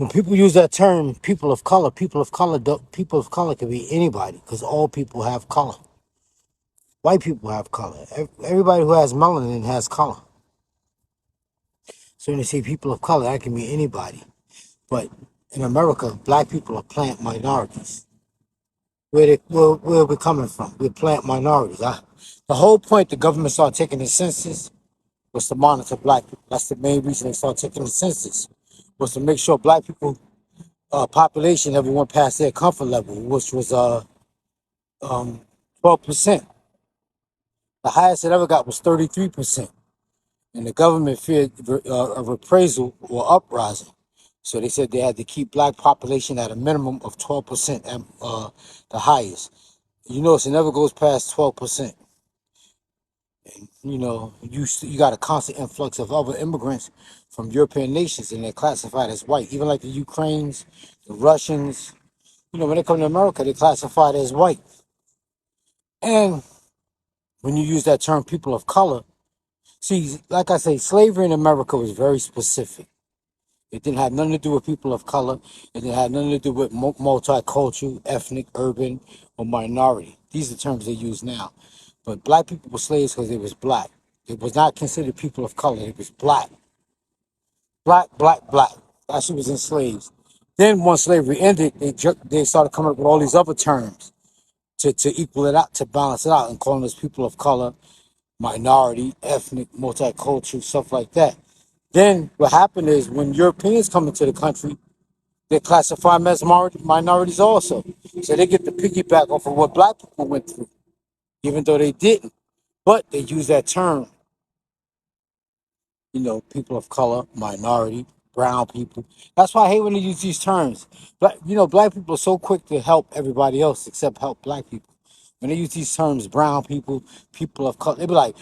When people use that term, people of color can be anybody because all people have color. White people have color. Everybody who has melanin has color. So when they say people of color, that can be anybody. But in America, black people are plant minorities. Where we coming from? We're plant minorities. The whole point the government started taking the census was to monitor black people. That's the main reason they started taking the census, was to make sure black people population never went past their comfort level, which was 12%. The highest it ever got was 33%, and the government feared a reprisal or uprising. So they said they had to keep black population at a minimum of 12%, the highest. You notice it never goes past 12%. And you got a constant influx of other immigrants from European nations, and they're classified as white. Even like the Ukrainians, the Russians. When they come to America, they're classified as white. And when you use that term, people of color, see, like I say, slavery in America was very specific. It didn't have nothing to do with people of color. It didn't have nothing to do with multicultural, ethnic, urban, or minority. These are terms they use now. But black people were slaves because they was black. It was not considered people of color. It was black. Black, black, black. That's who was enslaved. Then once slavery ended, they started coming up with all these other terms to equal it out, to balance it out, and calling us people of color, minority, ethnic, multicultural, stuff like that. Then what happened is when Europeans come into the country, they classify them as minorities also. So they get the piggyback off of what black people went through, even though they didn't. But they use that term, people of color, minority, brown people. That's why I hate when they use these terms. But black people are so quick to help everybody else except help black people. When they use these terms, brown people, people of color, they be like,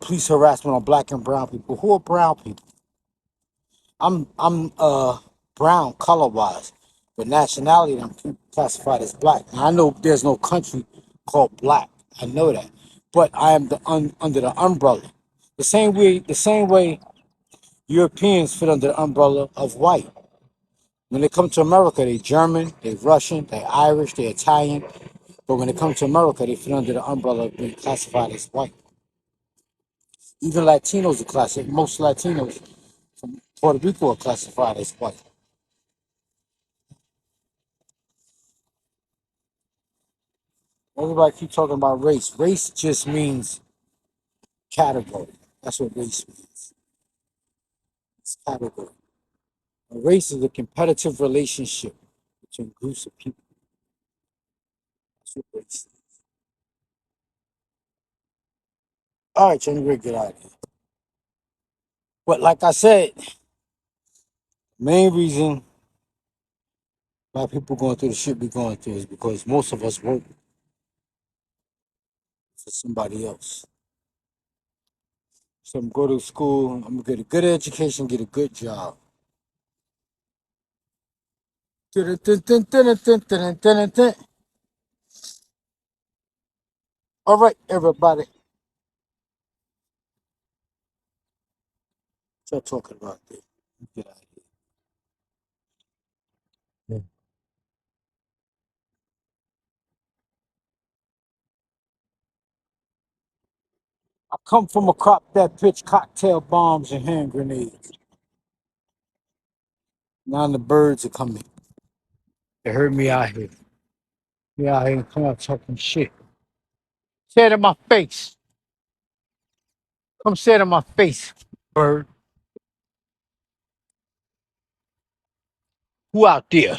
police harassment on black and brown people. Who are brown people? I'm brown color wise, but nationality I'm classified as black. Now, I know there's no country called black. I know that, but I am under the umbrella. The same way Europeans fit under the umbrella of white. When they come to America, they German, they Russian, they Irish, they Italian. But when they come to America, they fit under the umbrella of being classified as white. Even Latinos are classified. Most Latinos from Puerto Rico are classified as white. Everybody keep talking about race. Race just means category. That's what race means. It's category. A race is a competitive relationship between groups of people. That's what race is. All right, Johnny, we're get out of here. But like I said, main reason why people going through the shit we going through is because most of us work for somebody else. So I'm go to school, I'm gonna get a good education, get a good job. All right, everybody. Start talking about this. Get out of here. I come from a crop that pitched cocktail bombs and hand grenades. Now the birds are coming. They heard me out here. Me out here and come out talking shit. Say it in my face. Come say it in my face, bird. Who out there?